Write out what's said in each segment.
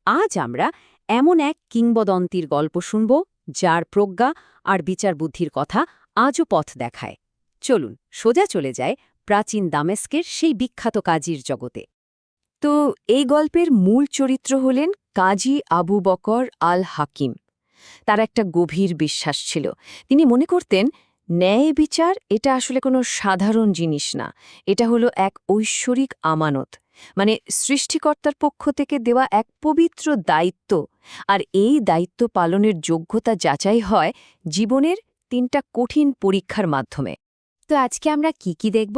আজ আমরা এমন এক কিংবদন্তির গল্প শুনব যার প্রজ্ঞা আর বিচার বুদ্ধির কথা আজও পথ দেখায়। চলুন সোজা চলে যায় প্রাচীন দামেস্কের সেই বিখ্যাত কাজীর জগতে। তো এই গল্পের মূল চরিত্র হলেন কাজী আবু বকর আল হাকিম। তার একটা গভীর বিশ্বাস ছিল। তিনি মনে করতেন ন্যায় বিচার এটা আসলে কোনো সাধারণ জিনিস না, এটা হলো এক ঐশ্বরিক আমানত, মানে সৃষ্টিকর্তার পক্ষ থেকে দেওয়া এক পবিত্র দায়িত্ব। আর এই দায়িত্ব পালনের যোগ্যতা যাচাই হয় জীবনের ৩টা কঠিন পরীক্ষার মাধ্যমে। তো আজকে আমরা কি দেখব?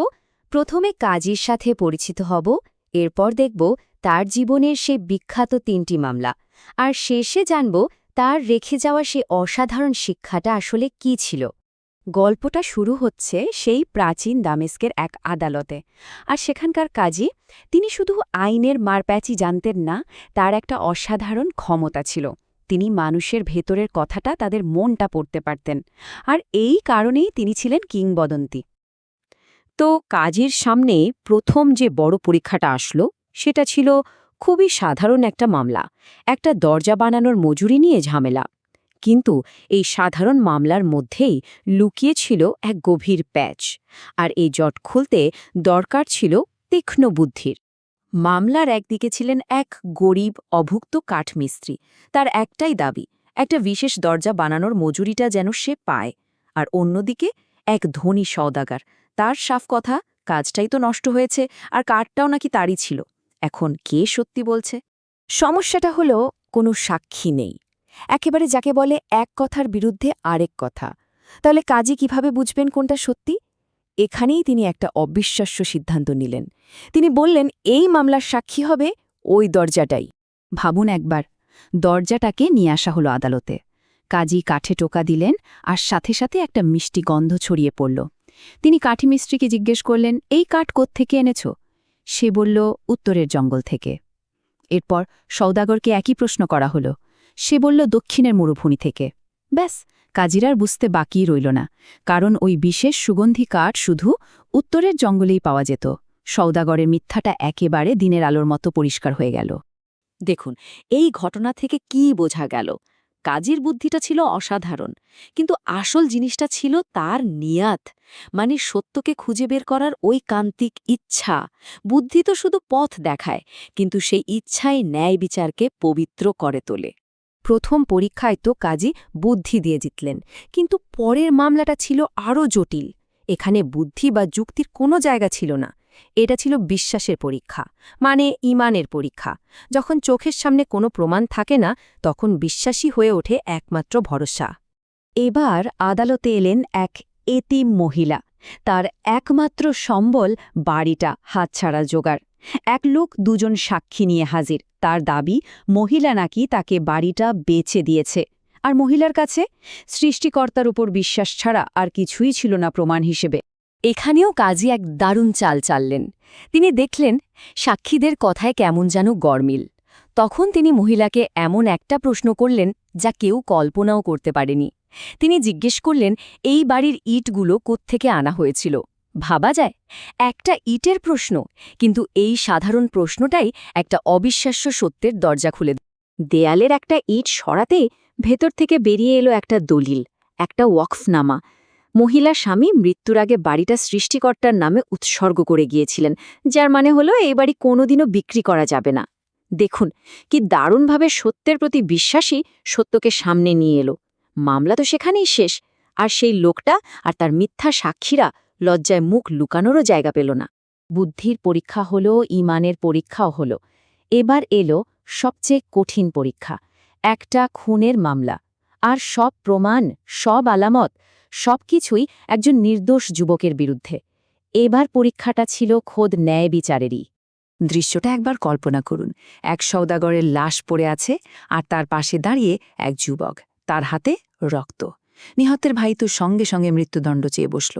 প্রথমে কাজীর সাথে পরিচিত হব, এরপর দেখব তার জীবনের সেই বিখ্যাত ৩টি মামলা, আর শেষে জানব তার রেখে যাওয়া সেই অসাধারণ শিক্ষাটা আসলে কি ছিল। গল্পটা শুরু হচ্ছে সেই প্রাচীন দামেস্কের এক আদালতে। আর সেখানকার কাজী, তিনি শুধু আইনের মারপ্যাচি জানতেন না, তার একটা অসাধারণ ক্ষমতা ছিল। তিনি মানুষের ভেতরের কথাটা, তাদের মনটা পড়তে পারতেন। আর এই কারণেই তিনি ছিলেন কিংবদন্তি। তো কাজীর সামনে প্রথম যে বড় পরীক্ষাটা আসলো, সেটা ছিল খুবই সাধারণ একটা মামলা, একটা দরজা বানানোর মজুরি নিয়ে ঝামেলা। কিন্তু এই সাধারণ মামলার মধ্যেই লুকিয়ে ছিল এক গভীর প্যাচ, আর এই জট খুলতে দরকার ছিল তীক্ষ্ণ বুদ্ধির। মামলার একদিকে ছিলেন এক গরিব অভুক্ত কাঠমিস্ত্রি। তার একটাই দাবি, একটা বিশেষ দরজা বানানোর মজুরিটা যেন সে পায়। আর অন্যদিকে এক ধনী সওদাগার, তার সাফ কথা, কাজটাই তো নষ্ট হয়েছে আর কাঠটাও নাকি তারই ছিল। এখন কে সত্যি বলছে? সমস্যাটা হলো কোনো সাক্ষী নেই, একেবারে যাকে বলে এক কথার বিরুদ্ধে আরেক কথা। তাহলে কাজী কিভাবে বুঝবেন কোনটা সত্যি? এখানেই তিনি একটা অবিশ্বাস্য সিদ্ধান্ত নিলেন। তিনি বললেন, এই মামলার সাক্ষী হবে ওই দরজাটাই। ভাবুন একবার, দরজাটাকে নিয়ে আসা হলো আদালতে। কাজী কাঠে টোকা দিলেন, আর সাথে সাথে একটা মিষ্টি গন্ধ ছড়িয়ে পড়ল। তিনি কাঠি মিস্ত্রিকে জিজ্ঞেস করলেন, এই কাঠ কোত্থেকে এনেছ? সে বলল, উত্তরের জঙ্গল থেকে। এরপর সওদাগরকে একই প্রশ্ন করা হলো। সে বলল, দক্ষিণের মরুভূমি থেকে। ব্যাস, কাজীরার বুঝতে বাকি রইল না, কারণ ওই বিশেষ সুগন্ধি কাঠ শুধু উত্তরের জঙ্গলেই পাওয়া যেত। সওদাগরের মিথ্যাটা একেবারে দিনের আলোর মতো পরিষ্কার হয়ে গেল। দেখুন, এই ঘটনা থেকে কি বোঝা গেল? কাজীর বুদ্ধিটা ছিল অসাধারণ, কিন্তু আসল জিনিসটা ছিল তার নিয়াত, মানে সত্যকে খুঁজে বের করার ওই কান্তিক ইচ্ছা। বুদ্ধি তো শুধু পথ দেখায়, কিন্তু সেই ইচ্ছাই ন্যায় বিচারকে পবিত্র করে তোলে। প্রথম পরীক্ষায় তো কাজী বুদ্ধি দিয়ে জিতলেন, কিন্তু পরের মামলাটা ছিল আরও জটিল। এখানে বুদ্ধি বা যুক্তির কোনো জায়গা ছিল না, এটা ছিল বিশ্বাসের পরীক্ষা, মানে ইমানের পরীক্ষা। যখন চোখের সামনে কোনো প্রমাণ থাকে না, তখন বিশ্বাসী হয়ে ওঠে একমাত্র ভরসা। এবার আদালতে এলেন এক এতিম মহিলা। তার একমাত্র সম্বল বাড়িটা হাতছাড়া জোগাড়। এক লোক ২জন সাক্ষী নিয়ে হাজির। তার দাবি, মহিলা নাকি তাকে বাড়িটা বেচে দিয়েছে। আর মহিলার কাছে সৃষ্টিকর্তার উপর বিশ্বাস ছাড়া আর কিছুই ছিল না প্রমাণ হিসেবে। এখানেও কাজী এক দারুণ চাল চাললেন। তিনি দেখলেন সাক্ষীদের কথায় কেমন যেন গরমিল। তখন তিনি মহিলাকে এমন একটা প্রশ্ন করলেন যা কেউ কল্পনাও করতে পারেনি। তিনি জিজ্ঞেস করলেন, এই বাড়ির ইটগুলো কোত্থেকে আনা হয়েছিল? ভাবা যায়, একটা ইটের প্রশ্ন, কিন্তু এই সাধারণ প্রশ্নটাই একটা অবিশ্বাস্য সত্যের দরজা খুলে দেয়। দেয়ালের একটা ইট সরাতে ভেতর থেকে বেরিয়ে এলো একটা দলিল, একটা ওয়াকফনামা। মহিলা স্বামী মৃত্যুর আগে বাড়িটা সৃষ্টিকর্তার নামে উৎসর্গ করে গিয়েছিলেন, যার মানে হলো এই বাড়ি কোনোদিনও বিক্রি করা যাবে না। দেখুন, কি দারুণভাবে সত্যের প্রতি বিশ্বাসী সত্যকে সামনে নিয়ে এলো। মামলা তো সেখানেই শেষ, আর সেই লোকটা আর তার মিথ্যা সাক্ষীরা লজ্জায় মুখ লুকানোরও জায়গা পেল না। বুদ্ধির পরীক্ষা হলো, ইমানের পরীক্ষাও হলো। এবার এলো সবচেয়ে কঠিন পরীক্ষা, একটা খুনের মামলা। আর সব প্রমাণ, সব আলামত, সবকিছুই একজন নির্দোষ যুবকের বিরুদ্ধে। এবার পরীক্ষাটা ছিল খোদ ন্যায় বিচারেরই। দৃশ্যটা একবার কল্পনা করুন, এক সওদাগরের লাশ পড়ে আছে, আর তার পাশে দাঁড়িয়ে এক যুবক, তার হাতে রক্ত। নিহতের ভাই তো সঙ্গে সঙ্গে মৃত্যুদণ্ড চেয়ে বসল।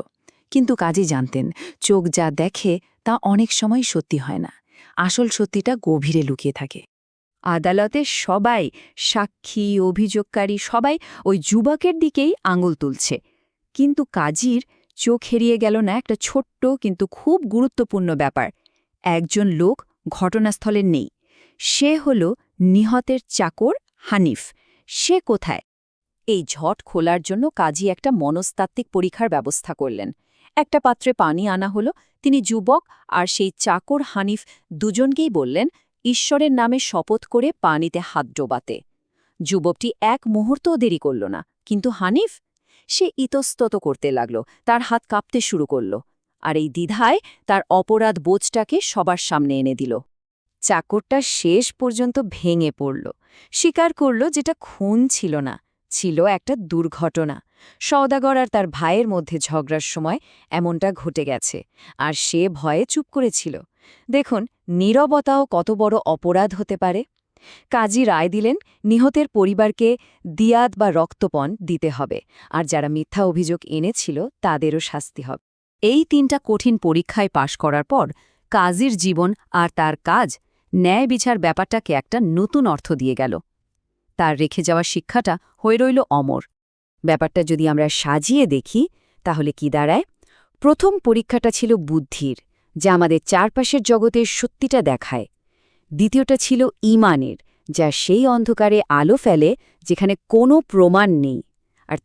কিন্তু কাজী জানতেন, চোখ যা দেখে তা অনেক সময় সত্যি হয় না, আসল সত্যিটা গভীরে লুকিয়ে থাকে। আদালতে সবাই, সাক্ষী, অভিযোগকারী, সবাই ওই যুবকের দিকেই আঙুল তুলছে। কিন্তু কাজীর চোখ এড়িয়ে গেল না একটা ছোট্ট কিন্তু খুব গুরুত্বপূর্ণ ব্যাপার। একজন লোক ঘটনাস্থলে নেই। সে হল নিহতের চাকর হানিফ সে কোথায়? এই ঝট খোলার জন্য কাজী একটা মনস্তাত্ত্বিক পরীক্ষার ব্যবস্থা করলেন। একটা পাত্রে পানি আনা হলো, তিনি যুবক আর সেই চাকর হানিফ দুজনকেই বললেন ঈশ্বরের নামে শপথ করে পানিতে হাত ডোবাতে। যুবকটি এক মুহূর্তও দেরি করল না, কিন্তু হানিফ সে ইতস্তত করতে লাগল, তার হাত কাঁপতে শুরু করল। আর এই দ্বিধায় তার অপরাধ বোঝটাকে সবার সামনে এনে দিল। চাকরটা শেষ পর্যন্ত ভেঙে পড়ল, স্বীকার করল যেটা খুন ছিল না, ছিল একটা দুর্ঘটনা। সওদাগর আর তার ভাইয়ের মধ্যে ঝগড়ার সময় এমনটা ঘটে গেছে, আর সে ভয়ে চুপ করেছিল। দেখুন, নীরবতাও কত বড় অপরাধ হতে পারে। কাজী রায় দিলেন নিহতের পরিবারকে দিয়াত বা রক্তপণ দিতে হবে, আর যারা মিথ্যা অভিযোগ এনেছিল তাদেরও শাস্তি হবে। এই ৩টা কঠিন পরীক্ষায় পাশ করার পর কাজীর জীবন আর তার কাজ ন্যায় বিচার ব্যাপারটাকে একটা নতুন অর্থ দিয়ে গেল। তার রেখে যাওয়া শিক্ষাটা হয়ে রইল অমর। ব্যাপারটা যদি আমরা সাজিয়ে দেখি তাহলে কি দাঁড়ায়? প্রথম পরীক্ষাটা ছিল বুদ্ধির, যা আমাদের চারপাশের জগতের সত্যিটা দেখায়। দ্বিতীয়টা ছিল ঈমানের, যা সেই অন্ধকারে আলো ফেলে যেখানে কোনো প্রমাণ নেই। আর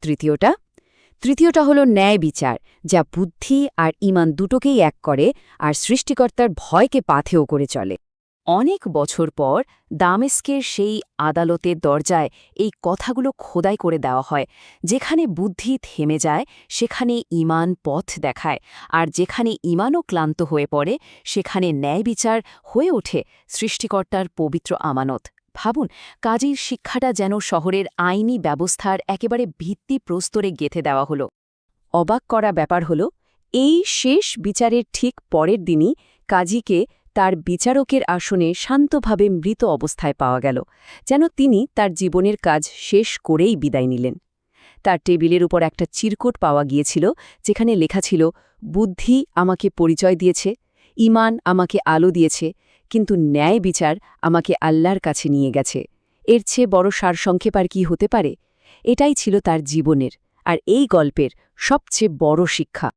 তৃতীয়টা হলো ন্যায় বিচার, যা বুদ্ধি আর ঈমান দুটোকেই এক করে আর সৃষ্টিকর্তার ভয়কে পাথেয় করে চলে। অনেক বছর পর দামেস্কের সেই আদালতের দরজায় এই কথাগুলো খোদাই করে দেওয়া হয়। যেখানে বুদ্ধি থেমে যায় সেখানে ঈমান পথ দেখায়, আর যেখানে ঈমানও ক্লান্ত হয়ে পড়ে সেখানে ন্যায় বিচার হয়ে ওঠে সৃষ্টিকর্তার পবিত্র আমানত। ভাবুন, কাজীর শিক্ষাটা যেন শহরের আইনি ব্যবস্থার একেবারে ভিত্তিপ্রস্তরে গেঁথে দেওয়া হলো। অবাক করা ব্যাপার হল, এই শেষ বিচারের ঠিক পরের দিনই কাজীকে তার বিচারকের আসনে শান্তভাবে মৃত অবস্থায় পাওয়া গেল, যেন তিনি তার জীবনের কাজ শেষ করেই বিদায় নিলেন। তার টেবিলের উপর একটা চিরকুট পাওয়া গিয়েছিল, যেখানে লেখা ছিল, বুদ্ধি আমাকে পরিচয় দিয়েছে, ঈমান আমাকে আলো দিয়েছে, কিন্তু ন্যায় বিচার আমাকে আল্লাহর কাছে নিয়ে গেছে। এর চেয়ে বড় সারসংক্ষেপ আর কি হতে পারে? এটাই ছিল তার জীবনের আর এই গল্পের সবচেয়ে বড় শিক্ষা।